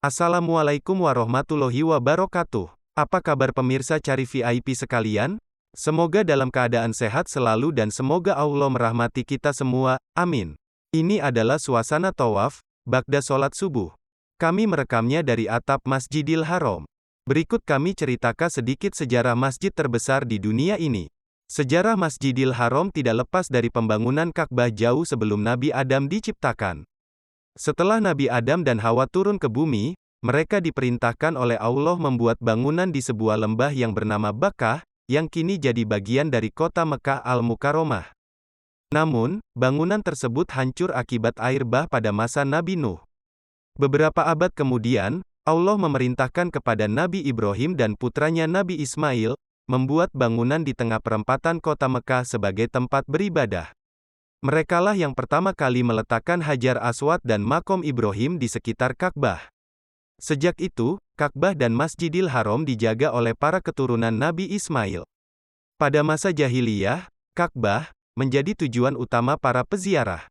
Assalamualaikum warahmatullahi wabarakatuh. Apa kabar pemirsa Cari VIP sekalian? Semoga dalam keadaan sehat selalu dan semoga Allah merahmati kita semua, amin. Ini adalah suasana tawaf, ba'da sholat subuh. Kami merekamnya dari atap Masjidil Haram. Berikut kami ceritakan sedikit sejarah masjid terbesar di dunia ini. Sejarah Masjidil Haram tidak lepas dari pembangunan Ka'bah jauh sebelum Nabi Adam diciptakan. Setelah Nabi Adam dan Hawa turun ke bumi, mereka diperintahkan oleh Allah membuat bangunan di sebuah lembah yang bernama Bakkah, yang kini jadi bagian dari kota Mekah Al-Mukarramah. Namun, bangunan tersebut hancur akibat air bah pada masa Nabi Nuh. Beberapa abad kemudian, Allah memerintahkan kepada Nabi Ibrahim dan putranya Nabi Ismail, membuat bangunan di tengah perempatan kota Mekah sebagai tempat beribadah. Merekalah yang pertama kali meletakkan Hajar Aswad dan Makom Ibrahim di sekitar Ka'bah. Sejak itu, Ka'bah dan Masjidil Haram dijaga oleh para keturunan Nabi Ismail. Pada masa jahiliyah, Ka'bah menjadi tujuan utama para peziarah.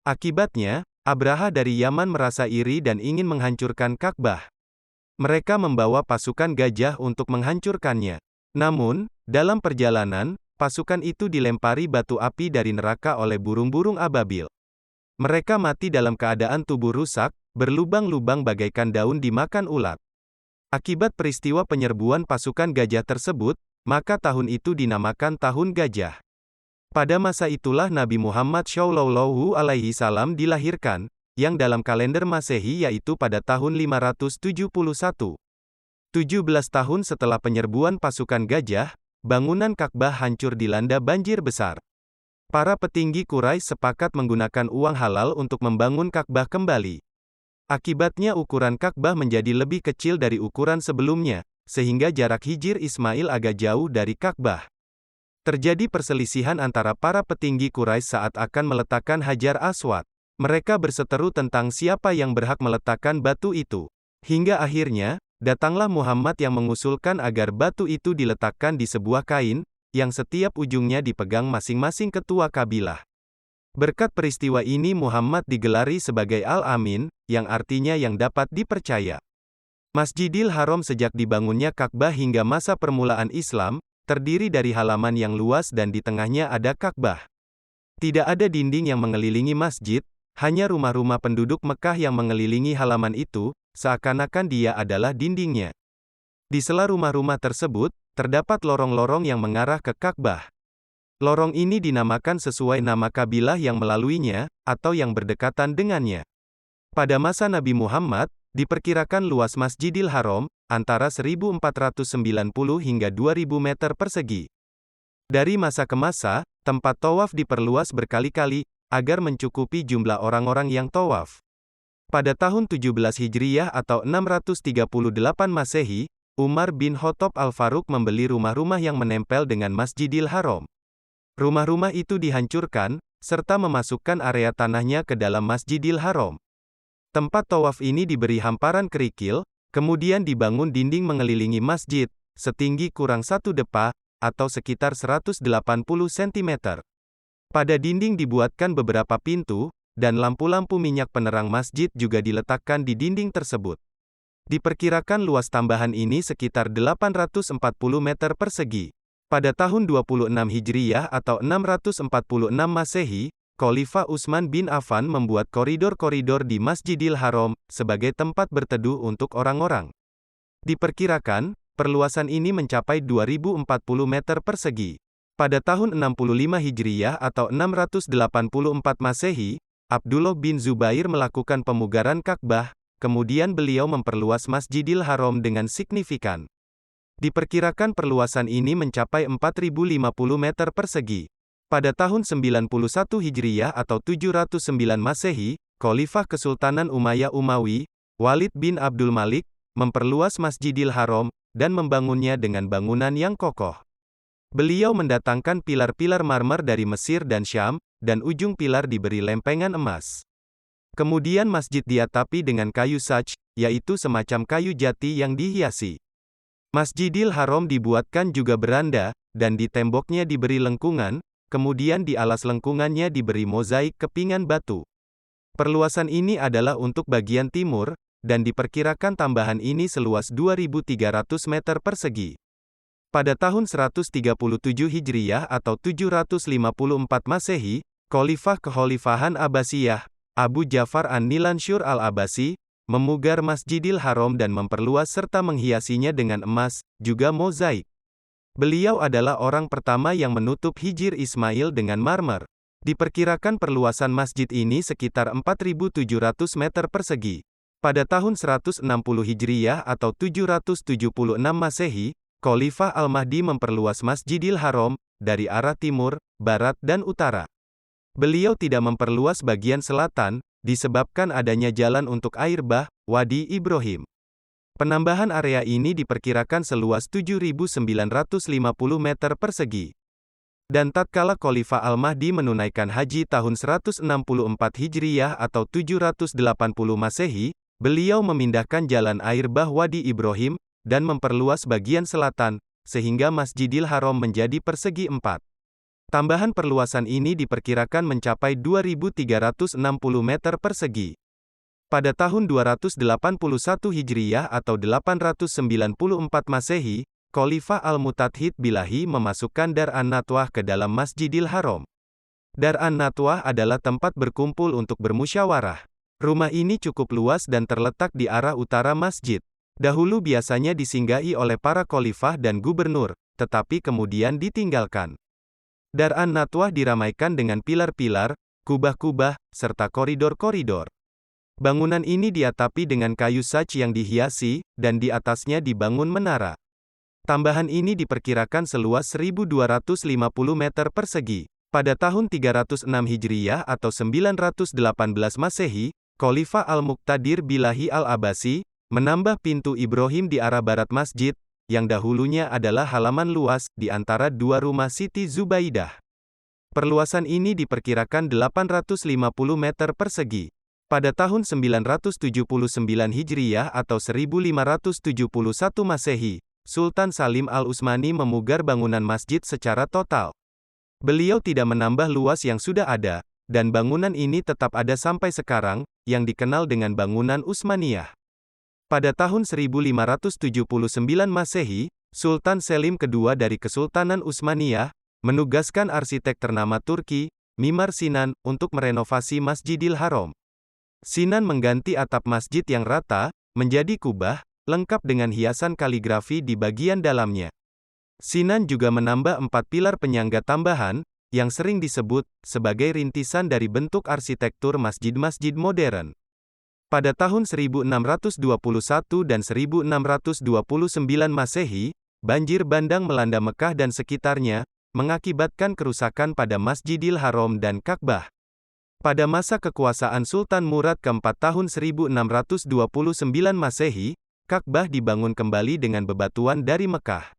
Akibatnya, Abraha dari Yaman merasa iri dan ingin menghancurkan Ka'bah. Mereka membawa pasukan gajah untuk menghancurkannya. Namun, dalam perjalanan, pasukan itu dilempari batu api dari neraka oleh burung-burung ababil. Mereka mati dalam keadaan tubuh rusak, berlubang-lubang bagaikan daun dimakan ulat. Akibat peristiwa penyerbuan pasukan gajah tersebut, maka tahun itu dinamakan Tahun Gajah. Pada masa itulah Nabi Muhammad SAW dilahirkan, yang dalam kalender Masehi yaitu pada tahun 571. 17 tahun setelah penyerbuan pasukan gajah, bangunan Ka'bah hancur dilanda banjir besar. Para petinggi Quraisy sepakat menggunakan uang halal untuk membangun Ka'bah kembali. Akibatnya ukuran Ka'bah menjadi lebih kecil dari ukuran sebelumnya, sehingga jarak Hijr Ismail agak jauh dari Ka'bah. Terjadi perselisihan antara para petinggi Quraisy saat akan meletakkan Hajar Aswad. Mereka berseteru tentang siapa yang berhak meletakkan batu itu. Hingga akhirnya, datanglah Muhammad yang mengusulkan agar batu itu diletakkan di sebuah kain, yang setiap ujungnya dipegang masing-masing ketua kabilah. Berkat peristiwa ini Muhammad digelari sebagai Al-Amin, yang artinya yang dapat dipercaya. Masjidil Haram sejak dibangunnya Ka'bah hingga masa permulaan Islam, terdiri dari halaman yang luas dan di tengahnya ada Ka'bah. Tidak ada dinding yang mengelilingi masjid, hanya rumah-rumah penduduk Mekah yang mengelilingi halaman itu, seakan-akan dia adalah dindingnya. Di sela rumah-rumah tersebut, terdapat lorong-lorong yang mengarah ke Ka'bah. Lorong ini dinamakan sesuai nama kabilah yang melaluinya, atau yang berdekatan dengannya. Pada masa Nabi Muhammad, diperkirakan luas Masjidil Haram, antara 1490 hingga 2000 meter persegi. Dari masa ke masa, tempat tawaf diperluas berkali-kali, agar mencukupi jumlah orang-orang yang tawaf. Pada tahun 17 Hijriyah atau 638 Masehi, Umar bin Khattab Al-Faruq membeli rumah-rumah yang menempel dengan Masjidil Haram. Rumah-rumah itu dihancurkan, serta memasukkan area tanahnya ke dalam Masjidil Haram. Tempat tawaf ini diberi hamparan kerikil, kemudian dibangun dinding mengelilingi masjid, setinggi kurang 1 depa, atau sekitar 180 cm. Pada dinding dibuatkan beberapa pintu, dan lampu-lampu minyak penerang masjid juga diletakkan di dinding tersebut. Diperkirakan luas tambahan ini sekitar 840 meter persegi. Pada tahun 26 Hijriyah atau 646 Masehi, Khalifah Utsman bin Affan membuat koridor-koridor di Masjidil Haram, sebagai tempat berteduh untuk orang-orang. Diperkirakan, perluasan ini mencapai 2040 meter persegi. Pada tahun 65 Hijriyah atau 684 Masehi, Abdullah bin Zubair melakukan pemugaran Ka'bah, kemudian beliau memperluas Masjidil Haram dengan signifikan. Diperkirakan perluasan ini mencapai 4050 meter persegi. Pada tahun 91 Hijriyah atau 709 Masehi, Khalifah Kesultanan Umayyah Umawi, Walid bin Abdul Malik, memperluas Masjidil Haram, dan membangunnya dengan bangunan yang kokoh. Beliau mendatangkan pilar-pilar marmer dari Mesir dan Syam, dan ujung pilar diberi lempengan emas. Kemudian masjid diatapi dengan kayu saj, yaitu semacam kayu jati yang dihiasi. Masjidil Haram dibuatkan juga beranda, dan di temboknya diberi lengkungan, kemudian di alas lengkungannya diberi mozaik kepingan batu. Perluasan ini adalah untuk bagian timur, dan diperkirakan tambahan ini seluas 2.300 meter persegi. Pada tahun 137 Hijriyah atau 754 Masehi, Kekhalifahan Abbasiyah, Abu Ja'far an-Nilansyur al-Abbasi, memugar Masjidil Haram dan memperluas serta menghiasinya dengan emas, juga mozaik. Beliau adalah orang pertama yang menutup Hijr Ismail dengan marmer. Diperkirakan perluasan masjid ini sekitar 4.700 meter persegi. Pada tahun 160 Hijriyah atau 776 Masehi, Khalifah Al-Mahdi memperluas Masjidil Haram dari arah timur, barat dan utara. Beliau tidak memperluas bagian selatan, disebabkan adanya jalan untuk air bah, Wadi Ibrahim. Penambahan area ini diperkirakan seluas 7.950 meter persegi. Dan tatkala Khalifah Al-Mahdi menunaikan haji tahun 164 Hijriyah atau 780 Masehi, beliau memindahkan jalan air bah Wadi Ibrahim, dan memperluas bagian selatan, sehingga Masjidil Haram menjadi persegi 4. Tambahan perluasan ini diperkirakan mencapai 2.360 meter persegi. Pada tahun 281 Hijriyah atau 894 Masehi, Khalifah Al-Mutadhid Bilahi memasukkan Dar an-Natwah ke dalam Masjidil Haram. Dar an-Natwah adalah tempat berkumpul untuk bermusyawarah. Rumah ini cukup luas dan terletak di arah utara masjid. Dahulu biasanya disinggahi oleh para khalifah dan gubernur, tetapi kemudian ditinggalkan. Dar an-Natwah diramaikan dengan pilar-pilar, kubah-kubah, serta koridor-koridor. Bangunan ini diatapi dengan kayu saj yang dihiasi, dan di atasnya dibangun menara. Tambahan ini diperkirakan seluas 1.250 meter persegi. Pada tahun 306 Hijriyah atau 918 Masehi, Khalifah Al-Muqtadir Bilahi Al-Abbasi, menambah pintu Ibrahim di arah barat masjid, yang dahulunya adalah halaman luas, di antara dua rumah Siti Zubaidah. Perluasan ini diperkirakan 850 meter persegi. Pada tahun 979 Hijriyah atau 1571 Masehi, Sultan Salim Al-Utsmani memugar bangunan masjid secara total. Beliau tidak menambah luas yang sudah ada, dan bangunan ini tetap ada sampai sekarang, yang dikenal dengan bangunan Utsmaniyah. Pada tahun 1579 Masehi, Sultan Selim II dari Kesultanan Utsmaniyah, menugaskan arsitek ternama Turki, Mimar Sinan, untuk merenovasi Masjidil Haram. Sinan mengganti atap masjid yang rata, menjadi kubah, lengkap dengan hiasan kaligrafi di bagian dalamnya. Sinan juga menambah 4 pilar penyangga tambahan, yang sering disebut sebagai rintisan dari bentuk arsitektur masjid-masjid modern. Pada tahun 1621 dan 1629 Masehi, banjir bandang melanda Mekah dan sekitarnya, mengakibatkan kerusakan pada Masjidil Haram dan Ka'bah. Pada masa kekuasaan Sultan Murad keempat tahun 1629 Masehi, Ka'bah dibangun kembali dengan bebatuan dari Mekah.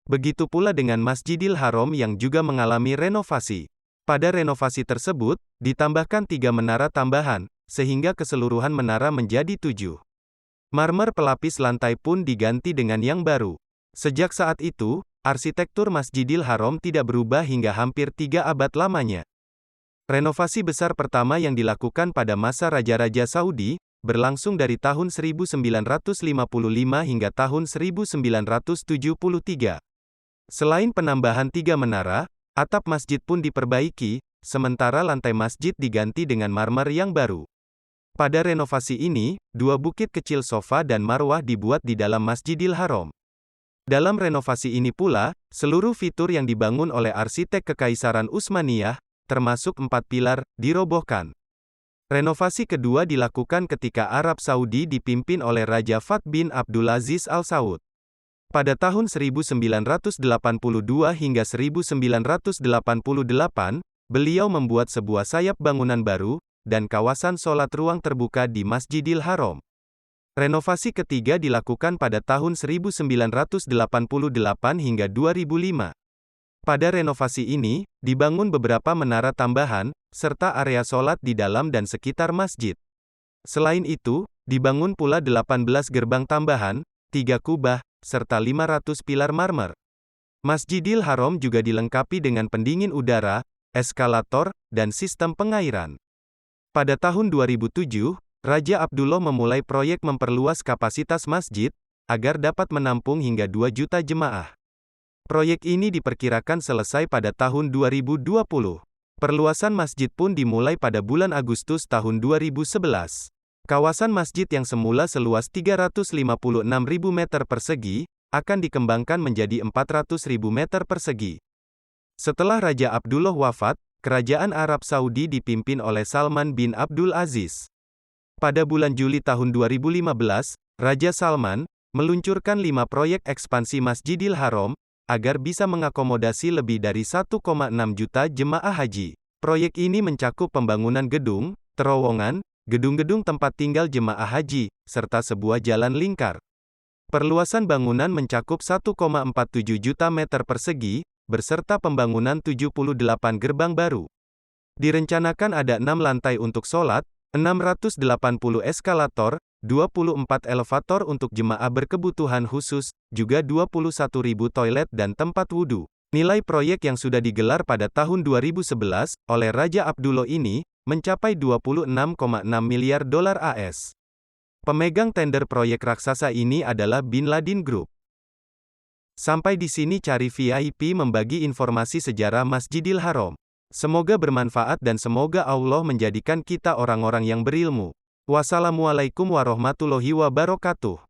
Begitu pula dengan Masjidil Haram yang juga mengalami renovasi. Pada renovasi tersebut, ditambahkan 3 menara tambahan, sehingga keseluruhan menara menjadi 7. Marmer pelapis lantai pun diganti dengan yang baru. Sejak saat itu, arsitektur Masjidil Haram tidak berubah hingga hampir 3 abad lamanya. Renovasi besar pertama yang dilakukan pada masa Raja-Raja Saudi, berlangsung dari tahun 1955 hingga tahun 1973. Selain penambahan 3 menara, atap masjid pun diperbaiki, sementara lantai masjid diganti dengan marmer yang baru. Pada renovasi ini, 2 bukit kecil Sofa dan Marwah dibuat di dalam Masjidil Haram. Dalam renovasi ini pula, seluruh fitur yang dibangun oleh arsitek Kekaisaran Utsmaniyah, termasuk 4 pilar, dirobohkan. Renovasi kedua dilakukan ketika Arab Saudi dipimpin oleh Raja Fahd bin Abdulaziz Al Saud. Pada tahun 1982 hingga 1988, beliau membuat sebuah sayap bangunan baru, dan kawasan sholat ruang terbuka di Masjidil Haram. Renovasi ketiga dilakukan pada tahun 1988 hingga 2005. Pada renovasi ini, dibangun beberapa menara tambahan, serta area sholat di dalam dan sekitar masjid. Selain itu, dibangun pula 18 gerbang tambahan, 3 kubah, serta 500 pilar marmer. Masjidil Haram juga dilengkapi dengan pendingin udara, eskalator, dan sistem pengairan. Pada tahun 2007, Raja Abdullah memulai proyek memperluas kapasitas masjid, agar dapat menampung hingga 2 juta jemaah. Proyek ini diperkirakan selesai pada tahun 2020. Perluasan masjid pun dimulai pada bulan Agustus tahun 2011. Kawasan masjid yang semula seluas 356.000 meter persegi, akan dikembangkan menjadi 400.000 meter persegi. Setelah Raja Abdullah wafat, Kerajaan Arab Saudi dipimpin oleh Salman bin Abdul Aziz. Pada bulan Juli tahun 2015, Raja Salman meluncurkan 5 proyek ekspansi Masjidil Haram, agar bisa mengakomodasi lebih dari 1,6 juta jemaah haji. Proyek ini mencakup pembangunan gedung, terowongan, gedung-gedung tempat tinggal jemaah haji, serta sebuah jalan lingkar. Perluasan bangunan mencakup 1,47 juta meter persegi, berserta pembangunan 78 gerbang baru. Direncanakan ada 6 lantai untuk sholat, 680 eskalator, 24 elevator untuk jemaah berkebutuhan khusus, juga 21.000 toilet dan tempat wudhu. Nilai proyek yang sudah digelar pada tahun 2011 oleh Raja Abdullah ini mencapai 26,6 miliar dolar AS. Pemegang tender proyek raksasa ini adalah Bin Laden Group. Sampai di sini Cari VIP membagi informasi sejarah Masjidil Haram. Semoga bermanfaat dan semoga Allah menjadikan kita orang-orang yang berilmu. Wassalamualaikum warahmatullahi wabarakatuh.